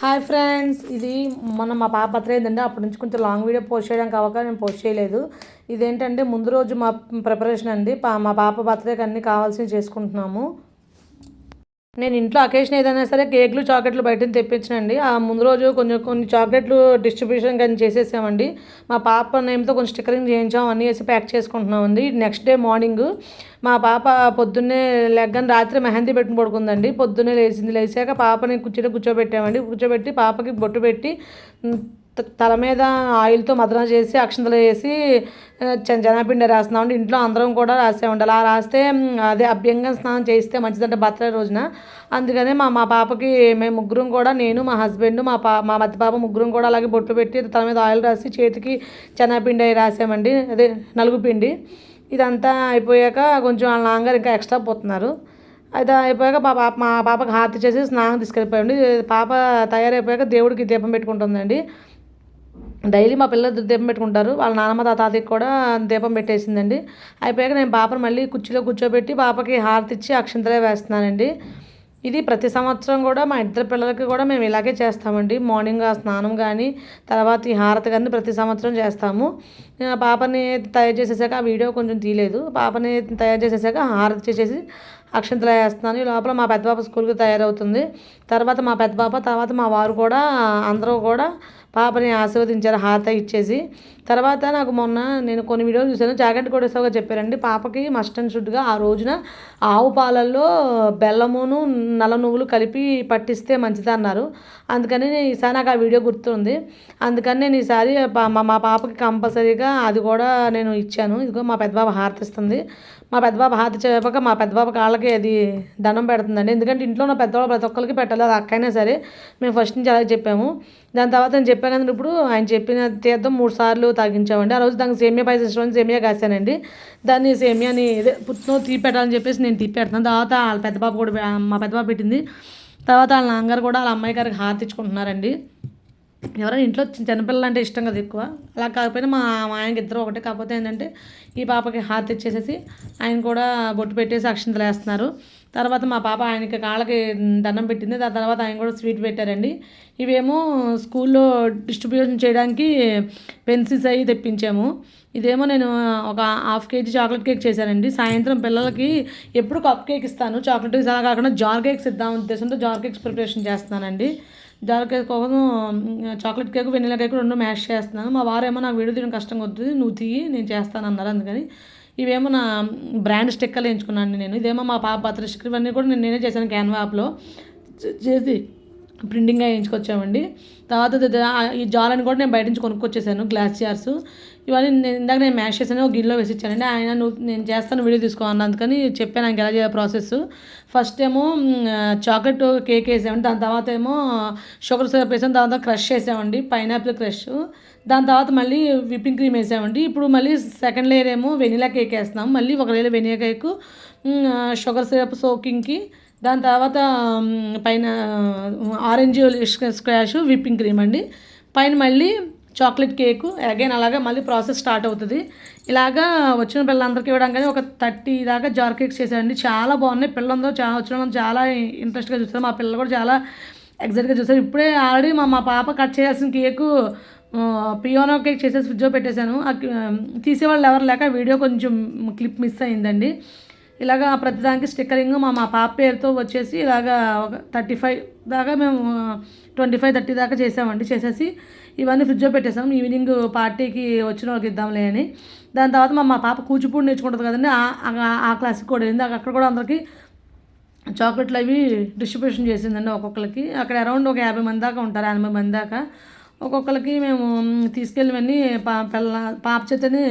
Hi friends, ఇది మొన్న మా పాప బర్త్డే అయిందండి. అప్పటి నుంచి కొంచెం లాంగ్ వీడియో పోస్ట్ చేయడానికి అవ్వక నేను పోస్ట్ చేయలేదు. ఇదేంటంటే ముందు రోజు మా ప్రిపరేషన్ అండి. మా పాప బర్త్డేకి అన్నీ కావాల్సినవి చేసుకుంటున్నాము. నేను ఇంట్లో అకేషన్ ఏదైనా సరే కేకులు చాక్లెట్లు బయట తెప్పించానండి. ఆ ముందు రోజు కొన్ని చాక్లెట్లు డిస్ట్రిబ్యూషన్ కానీ చేసేసామండి. మా పాప నేమ్తో కొంచెం స్టిక్కరింగ్ చేయించాం, అన్నీ వేసి ప్యాక్ చేసుకుంటున్నామండి. నెక్స్ట్ డే మార్నింగ్ మా పాప పొద్దున్నే లెగ్గని రాత్రి మెహందీ పెట్టుకుని పడుకుందండి. పొద్దున్నే లేచాక పాపని కూర్చోబెట్టామండి. కూర్చోబెట్టి పాపకి బొట్టు పెట్టి తల మీద ఆయిల్తో మదన చేసి అక్షంతలు వేసి జనాపిండి రాస్తున్నామండి. ఇంట్లో అందరం కూడా రాసామండి. అలా రాస్తే అదే అభ్యంగన స్నానం చేయిస్తే మంచిదంటే బర్త్డే రోజున. అందుకనే మా పాపకి మేము ముగ్గురం కూడా, నేను మా హస్బెండ్ మా మధ్య పాప ముగ్గురం కూడా అలాగే బొట్టు పెట్టి తల మీద ఆయిల్ రాసి చేతికి శనగపిండి రాసామండి, అదే నలుగు పిండి. ఇదంతా అయిపోయాక కొంచెం వాళ్ళ నాన్నగారు ఇంకా ఎక్స్ట్రా పోతున్నారు. అయితే అయిపోయాక మా పాపకి హారతి చేసి స్నానం తీసుకెళ్ళిపోయండి. పాప తయారైపోయాక దేవుడికి దీపం పెట్టుకుంటుందండి. డైలీ మా పిల్లలు దీపం పెట్టుకుంటారు. వాళ్ళ నాన్నమ్మ తాతయ్యకి కూడా దీపం పెట్టేసిందండి. అయిపోయాక నేను పాపను మళ్ళీ కుర్చీలో కూర్చోబెట్టి పాపకి హారతి ఇచ్చి అక్షంతలే వేస్తున్నానండి. ఇది ప్రతి సంవత్సరం కూడా మా ఇద్దరు పిల్లలకి కూడా మేము ఇలాగే చేస్తామండి. మార్నింగ్ ఆ స్నానం కానీ తర్వాత ఈ హారతి కానీ ప్రతి సంవత్సరం చేస్తాము. పాపని తయారు చేసేసాక ఆ వీడియో కొంచెం తీయలేదు. పాపని తయారు చేసేసాక హారతి చేసేసి అక్షంతలు వేస్తున్నాను. ఈ లోపల మా పెద్ద పాప స్కూల్కి తయారవుతుంది. తర్వాత మా పెద్ద పాప, తర్వాత మా వారు కూడా అందరూ కూడా పాపని ఆశీర్వదించారు హారతి ఇచ్చేసి. తర్వాత నాకు మొన్న నేను కొన్ని వీడియోలు చూశాను, చాగంటి కోటేశ్వరగా చెప్పారండి. పాపకి మస్ట్ అండ్ షుడ్గా ఆ రోజున ఆవు పాలల్లో బెల్లమును నల్ల నువ్వులు కలిపి పట్టిస్తే మంచిది అన్నారు. అందుకని ఈసారి నాకు ఆ వీడియో గుర్తుంది. అందుకని నేను ఈసారి మా పాపకి కంపల్సరీగా అది కూడా నేను ఇచ్చాను. ఇదిగో మా పెద్ద బాబు హారతి ఇస్తుంది. మా పెద్ద బాబు హారతి చెప్పాక మా పెద్ద బాబు కాళ్ళకి అది దండం పెడుతుందండి. ఎందుకంటే ఇంట్లో ఉన్న పెద్దవాళ్ళు ప్రతి ఒక్కరికి పెట్టాలి, అది అక్కైనా సరే. మేము ఫస్ట్ నుంచి అలాగే చెప్పాము. దాని తర్వాత నేను చెప్పాను కదా, ఇప్పుడు ఆయన చెప్పిన తీర్థం 3 సార్లు తాగించామండి. ఆ రోజు దానికి సేమియా పాయసం ఇష్టం, సేమియా కాసానండి. దాన్ని సేమియాని పుట్టిన తీపి పెట్టాలని చెప్పేసి నేను తీపి పెడుతున్నాను. తర్వాత వాళ్ళ పెద్ద బాబు కూడా మా పెద్ద బాబు పెట్టింది. తర్వాత వాళ్ళ నాన్నగారు కూడా వాళ్ళ అమ్మాయి గారికి హారతి ఇచ్చుకుంటున్నారండి. ఎవరైనా ఇంట్లో చిన్నపిల్లలు అంటే ఇష్టం కదా ఎక్కువ. అలా కాకపోయినా మా ఆయనకి ఇద్దరు ఒకటే. కాకపోతే ఏంటంటే ఈ పాపకి హారతి ఇచ్చేసేసి ఆయన కూడా బొట్టు పెట్టేసి అక్షంతలు వేస్తున్నారు. తర్వాత మా పాప ఆయనకి కాళ్ళకి దండం పెట్టింది. దాని తర్వాత ఆయన కూడా స్వీట్ పెట్టారండి. ఇవేమో స్కూల్లో డిస్ట్రిబ్యూషన్ చేయడానికి పెన్సిల్స్ అవి తెప్పించాము. ఇదేమో నేను ఒక 1/2 kg చాక్లెట్ కేక్ చేశానండి. సాయంత్రం పిల్లలకి ఎప్పుడు కప్ కేక్ ఇస్తాను, చాక్లెట్ కేక్స్ అలా కాకుండా జార్ కేక్స్ ఇద్దాం ఉద్దేశంతో జార్ కేక్స్ ప్రిపరేషన్ చేస్తున్నానండి. జార్ కేక్ కోసం chocolate cake, vanilla cake 2 mash చేస్తున్నాను. మా వారేమో నాకు వీడియో తీయడం కష్టంగా వద్దు, నువ్వు తీయి నేను చేస్తాను అన్నారు. అందుకని ఇవేమో నా బ్రాండ్ స్టిక్కర్లు ఎంచుకున్నాను నేను. ఇదేమో మా పాప బర్త్డే స్టిక్కర్. ఇవన్నీ కూడా నేనే చేశాను క్యాన్వా యాప్లో చేసి ప్రింటింగ్గా వేయించుకొచ్చామండి. తర్వాత ఈ జాలని కూడా నేను బయట నుంచి కొనుక్కొచ్చేసాను, గ్లాస్ జార్స్. ఇవన్నీ ఇందాక నేను మ్యాష్ చేశాను, ఒక గిన్నెలో వేసి ఇచ్చానండి. ఆయన నేను చేస్తాను వీడియో తీసుకోవాలి అందుకని చెప్పాను ఆయనకి ఎలా చేయాలి ప్రాసెస్. ఫస్ట్ ఏమో చాక్లెట్ కేక్ వేసామండి. దాని తర్వాత ఏమో షుగర్ సిరప్ వేసాము. దాని తర్వాత క్రష్ వేసామండి, పైనాపిల్ క్రష్. దాని తర్వాత మళ్ళీ విప్పింగ్ క్రీమ్ వేసామండి. ఇప్పుడు మళ్ళీ సెకండ్ లేయర్ ఏమో వెనిలా కేక్ వేస్తున్నాం. మళ్ళీ ఒక layer vanilla cake, sugar syrup సోకింగ్కి. దాని తర్వాత పైన ఆరెంజ్ స్క్వాష్, విప్పింగ్ క్రీమ్ అండి. పైన మళ్ళీ చాక్లెట్ కేకు అగైన్. అలాగా మళ్ళీ ప్రాసెస్ స్టార్ట్ అవుతుంది. ఇలాగా వచ్చిన పిల్లలందరికీ ఇవ్వడం కానీ ఒక 30 దాకా జార్ కేక్స్ చేశారండి. చాలా బాగున్నాయి. పిల్లలందరూ వచ్చిన వాళ్ళు చాలా ఇంట్రెస్ట్గా చూస్తారు. మా పిల్లలు కూడా చాలా ఎగ్జైట్గా చూస్తారు. ఇప్పుడే ఆల్రెడీ మా పాప కట్ చేయాల్సిన కేకు పియోనో కేక్ చేసేసి ఫ్రిడ్జ్లో పెట్టేశాను. తీసేవాళ్ళు ఎవరు లేక వీడియో కొంచెం క్లిప్ మిస్ అయిందండి. ఇలాగా ప్రతిదానికి స్టిక్కరింగ్ మా పాప పేరుతో వచ్చేసి ఇలాగా ఒక 35 దాకా మేము 25-30 దాకా చేసామండి. చేసేసి ఇవన్నీ ఫ్రిడ్జ్లో పెట్టేసాం. ఈవినింగ్ పార్టీకి వచ్చిన వాళ్ళకి ఇద్దాంలే అని. దాని తర్వాత మా పాప కూచిపూడి నేర్చుకుంటుంది కదండి, ఆ క్లాస్కి కూడా వెళ్ళింది. అక్కడ కూడా అందరికీ చాక్లెట్లు అవి డిస్ట్రిబ్యూషన్ చేసిందండి ఒక్కొక్కరికి. అక్కడ అరౌండ్ ఒక 50 మంది దాకా ఉంటారు, 80 మంది దాకా. ఒక్కొక్కరికి మేము తీసుకెళ్ళివన్నీ పాప చేతని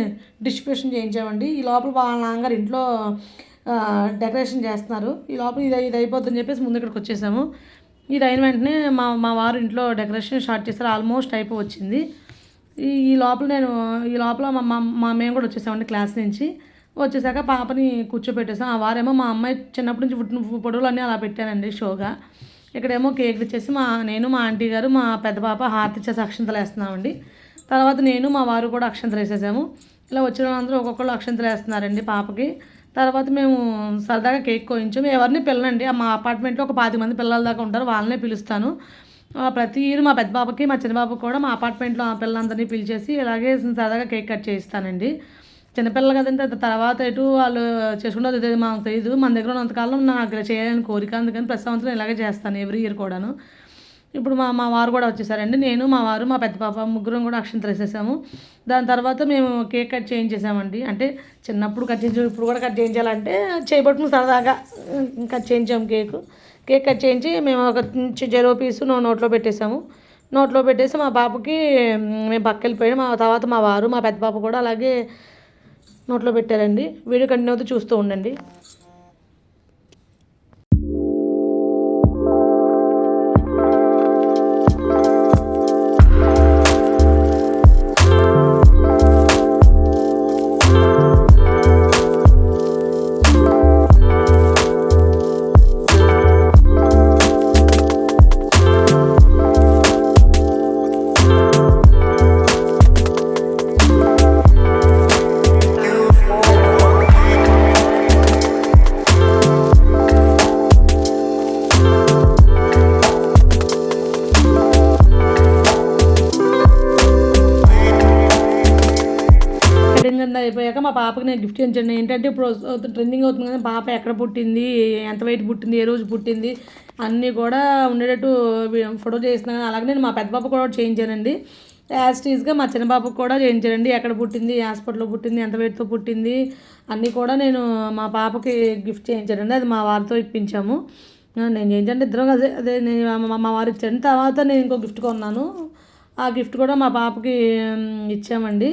డిస్ట్రిబ్యూషన్ చేయించామండి. ఈ లోపల వాళ్ళ నాన్నగారు ఇంట్లో డెకరేషన్ చేస్తున్నారు. ఈ లోపల ఇది అయిపోతుందని చెప్పేసి ముందు ఇక్కడికి వచ్చేసాము. ఇది అయిన వెంటనే మా వారు ఇంట్లో డెకరేషన్ స్టార్ట్ చేస్తారు. ఆల్మోస్ట్ అయిపోవచ్చింది. ఈ లోపల మేము కూడా వచ్చేసామండి క్లాస్ నుంచి. వచ్చేసాక పాపని కూర్చోబెట్టేసాం. ఆ వారేమో మా అమ్మాయి చిన్నప్పటి నుంచి పుట్టిన ఫోటోలు అన్నీ అలా పెట్టానండి షోగా. ఇక్కడేమో కేక్ ఇచ్చేసి నేను మా ఆంటీ గారు మా పెద్ద పాప హారతి ఇచ్చేసి అక్షంతలు వేస్తున్నామండి. తర్వాత నేను మా వారు కూడా అక్షంతలు వేసేసాము. ఇలా వచ్చిన వాళ్ళందరూ ఒక్కొక్కళ్ళు అక్షంతలు వేస్తున్నారండి పాపకి. తర్వాత మేము సరదాగా కేక్ కోయించాము. ఎవరిని పిల్లనండి, మా అపార్ట్మెంట్లో ఒక 10 మంది పిల్లల దాకా ఉంటారు, వాళ్ళనే పిలుస్తాను. ప్రతి ఇయర్ మా పెద్ద బాబుకి మా చిన్న బాబుకి కూడా మా అపార్ట్మెంట్లో ఆ పిల్లలందరినీ పిలిచేసి ఇలాగే సరదాగా కేక్ కట్ చేయిస్తానండి. చిన్నపిల్లలు కదంటే తర్వాత ఎటు వాళ్ళు చేసుకుంటే అది మాకు తెలియదు. మన దగ్గర ఉన్నంతకాలం నాకు ఇలా చేయాలని కోరిక, అందుకని ప్రతి సంవత్సరం ఇలాగే చేస్తాను ఎవ్రీ ఇయర్ కూడాను. ఇప్పుడు మా వారు కూడా వచ్చేసారండి. నేను, మా వారు, మా పెద్ద పాప ముగ్గురం కూడా అక్షింతలు వేసేసాము. దాని తర్వాత మేము కేక్ కట్ చేయించేసామండి. అంటే చిన్నప్పుడు కట్ చేయించాము, ఇప్పుడు కూడా కట్ చేయించాలంటే చేయబట్టుకుని సరదాగా కట్ చేయించాము కేక్ కట్ చేయించి మేము ఒక 0 పీసు నోట్లో పెట్టేసాము. నోట్లో పెట్టేసి మా పాపకి మేము పక్కకెళ్ళిపోయాము. మా తర్వాత మా వారు, మా పెద్ద పాప కూడా అలాగే నోట్లో పెట్టారండి. వీడియో కంటిన్యూ అవుతూ చూస్తూ ఉండండి. అయిపోయాక మా పాపకి నేను గిఫ్ట్ చేయించాను. ఏంటంటే ఇప్పుడు ట్రెండింగ్ అవుతుంది కదా, పాప ఎక్కడ పుట్టింది, ఎంత వెయిట్ పుట్టింది, ఏ రోజు పుట్టింది అన్నీ కూడా ఉండేటట్టు ఫోటో చేస్తున్నాను. అలాగే నేను మా పెద్ద పాప కూడా చేయించానండి. యాస్టీస్గా మా చిన్న పాపకు కూడా చేయించానండి. ఎక్కడ పుట్టింది, హాస్పిటల్లో పుట్టింది, ఎంత వెయిట్తో పుట్టింది అన్నీ కూడా నేను మా పాపకి గిఫ్ట్ చేయించానండి. అది మా వారితో ఇప్పించాము. నేను చేయించండి ఇద్దరం అదే నేను మా వారు ఇచ్చాను. తర్వాత నేను ఇంకో గిఫ్ట్ కొన్నాను. ఆ గిఫ్ట్ కూడా మా పాపకి ఇచ్చామండి.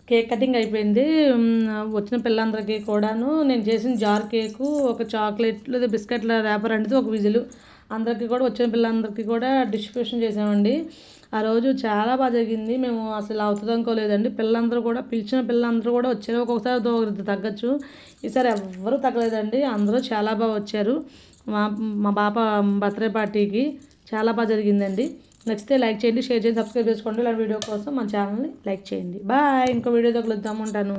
కేక్ కటింగ్ అయిపోయింది. వచ్చిన పిల్లలందరికీ కూడాను నేను చేసిన జార్ కేకు, ఒక చాక్లెట్ లేదా బిస్కెట్ల ర్యాపర్ అనేది ఒక విజిల్ అందరికీ కూడా వచ్చిన పిల్లలందరికీ కూడా డిస్ట్రిబ్యూషన్ చేసామండి. ఆ రోజు చాలా బాగా జరిగింది. మేము అసలు అవుతుంది అనుకోలేదండి. పిల్లలందరూ కూడా పిలిచిన పిల్లలందరూ కూడా వచ్చారు. ఒక్కొక్కసారి ఒకరిద్దరు తగ్గచ్చు. ఈసారి ఎవ్వరూ తగ్గలేదండి. అందరూ చాలా బాగా వచ్చారు. మా పాప బర్త్డే పార్టీకి చాలా బాగా జరిగిందండి. నచ్చితే లైక్ చేయండి, షేర్ చేయండి, సబ్స్క్రైబ్ చేసుకోండి. ఇలాంటి వీడియో కోసం మన ఛానల్ని లైక్ చేయండి. బాయ్. ఇంకో వీడియోతో కలుద్దాం. ఉంటాను.